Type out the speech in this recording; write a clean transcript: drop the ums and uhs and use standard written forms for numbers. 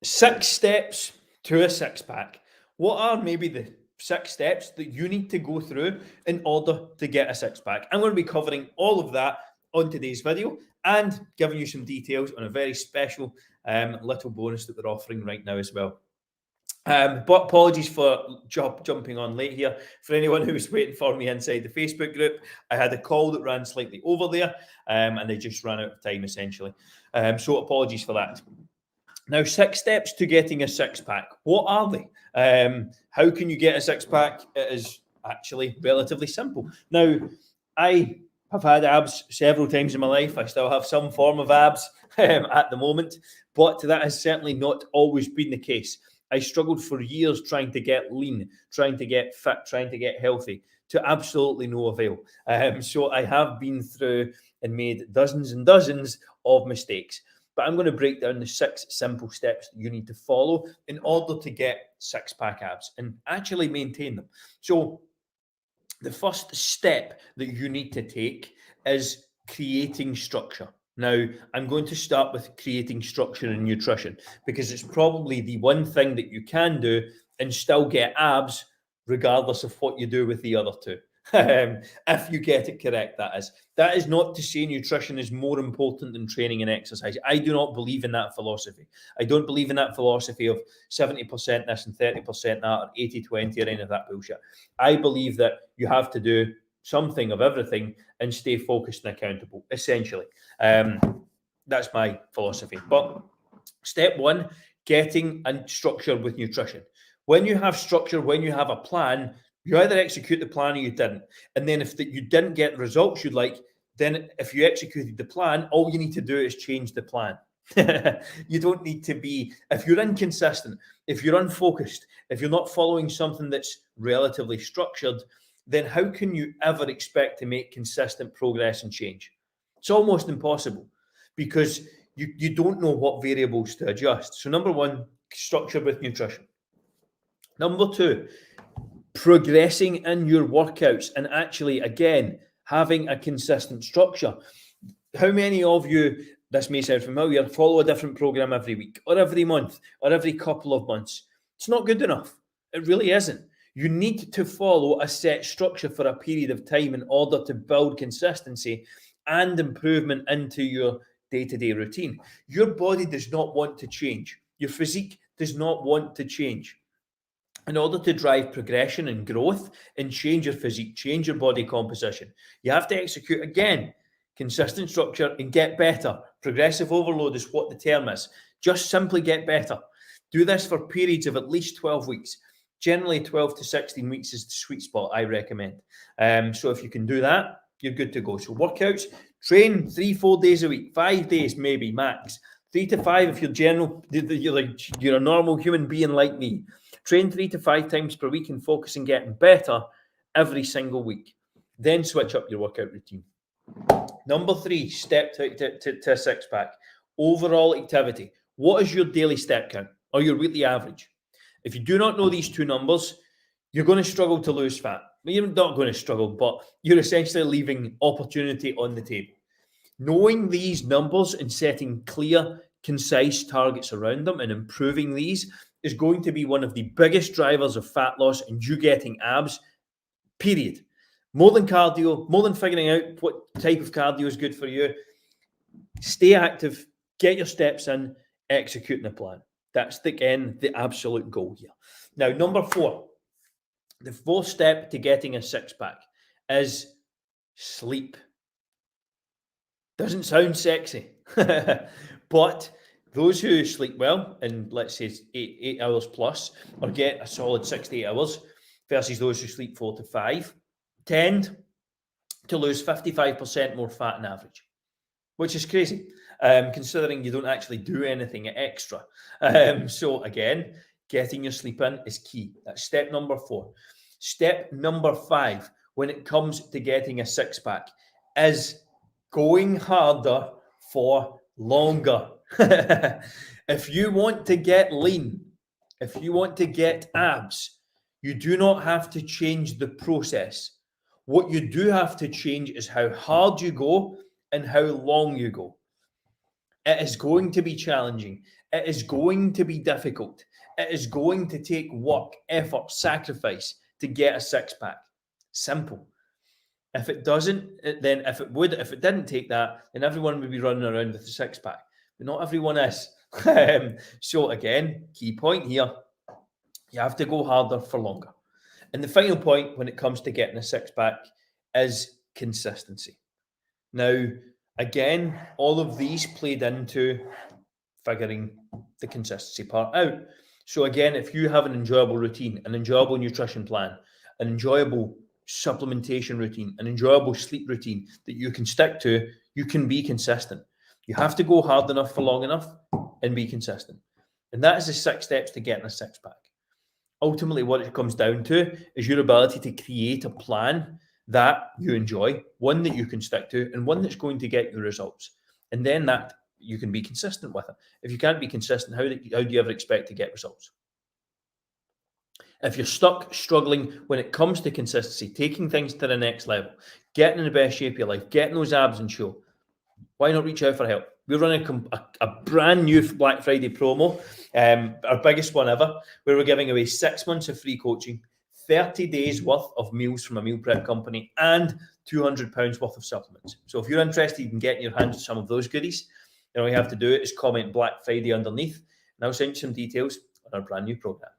6 steps to a six pack. What are maybe the 6 steps that you need to go through in order to get a six pack? I'm going to be covering all of that on today's video and giving you some details on a very special little bonus that we're offering right now as well. But apologies for jumping on late here. For anyone who was waiting for me inside the Facebook group, I had a call that ran slightly over there and they just ran out of time essentially. So apologies for that. Now, 6 steps to getting a six pack. What are they? How can you get a six pack? It is actually relatively simple. Now, I have had abs several times in my life. I still have some form of abs at the moment, but that has certainly not always been the case. I struggled for years trying to get lean, trying to get fit, trying to get healthy, to absolutely no avail. So I have been through and made dozens and dozens of mistakes. But I'm going to break down the 6 simple steps that you need to follow in order to get six-pack abs and actually maintain them. So the first step that you need to take is creating structure. Now, I'm going to start with creating structure and nutrition because it's probably the one thing that you can do and still get abs regardless of what you do with the other two. If you get it correct, that is. That is not to say nutrition is more important than training and exercise. I do not believe in that philosophy. I don't believe in that philosophy of 70% this and 30% that, or 80-20 or any of that bullshit. I believe that you have to do something of everything and stay focused and accountable, essentially. That's my philosophy. But step 1, getting a structure with nutrition. When you have structure, when you have a plan, you either execute the plan or you didn't. And then if you didn't get the results you'd like, then if you executed the plan, all you need to do is change the plan. You don't need to be, if you're inconsistent, if you're unfocused, if you're not following something that's relatively structured, then how can you ever expect to make consistent progress and change? It's almost impossible because you don't know what variables to adjust. So number 1, structure with nutrition. Number 2, progressing in your workouts and actually, again, having a consistent structure. How many of you, this may sound familiar, follow a different program every week or every month or every couple of months? It's not good enough. It really isn't. You need to follow a set structure for a period of time in order to build consistency and improvement into your day-to-day routine. Your body does not want to change. Your physique does not want to change. In order to drive progression and growth and change your physique, change your body composition, you have to execute, again, consistent structure and get better. Progressive overload is what the term is. Just simply get better. Do this for periods of at least 12 weeks. Generally, 12 to 16 weeks is the sweet spot I recommend. So if you can do that, you're good to go. So workouts, train 3-4 days a week, 5 days maybe max. 3 to 5 if you're a normal human being like me. Train 3 to 5 times per week and focus on getting better every single week. Then switch up your workout routine. Number 3, step to a six pack. Overall activity. What is your daily step count or your weekly average? If you do not know these two numbers, you're going to struggle to lose fat. You're not going to struggle, but you're essentially leaving opportunity on the table. Knowing these numbers and setting clear, concise targets around them and improving these is going to be one of the biggest drivers of fat loss and you getting abs, period. More than cardio, more than figuring out what type of cardio is good for you. Stay active, get your steps in, executing the plan. That's, again, the absolute goal here. Now, number 4, the 4th step to getting a six-pack is sleep. Doesn't sound sexy, but those who sleep well, and let's say 8 hours plus, or get a solid 6 to 8 hours, versus those who sleep 4 to 5, tend to lose 55% more fat on average, which is crazy, considering you don't actually do anything extra. So again, getting your sleep in is key. That's step number 4. Step number 5, when it comes to getting a six-pack, is going harder for longer. If you want to get lean, if you want to get abs, you do not have to change the process. What you do have to change is how hard you go and how long you go. It is going to be challenging. It is going to be difficult. It is going to take work, effort, sacrifice to get a six pack. Simple. If it doesn't, then if it didn't take that, then everyone would be running around with a six pack. But not everyone is. So again, key point here, you have to go harder for longer. And the final point when it comes to getting a six pack is consistency. Now, again, all of these played into figuring the consistency part out. So again, if you have an enjoyable routine, an enjoyable nutrition plan, an enjoyable supplementation routine, an enjoyable sleep routine that you can stick to, you can be consistent. You have to go hard enough for long enough and be consistent. And that is the 6 steps to getting a six pack. Ultimately, what it comes down to is your ability to create a plan that you enjoy, one that you can stick to, and one that's going to get you results. And then that you can be consistent with it. If you can't be consistent, how do you ever expect to get results? If you're stuck struggling when it comes to consistency, taking things to the next level, getting in the best shape of your life, getting those abs in show, why not reach out for help? We're running a brand new Black Friday promo, our biggest one ever, where we're giving away 6 months of free coaching, 30 days worth of meals from a meal prep company, and £200 worth of supplements. So if you're interested in getting your hands on some of those goodies, then all you have to do is comment Black Friday underneath, and I'll send you some details on our brand new program.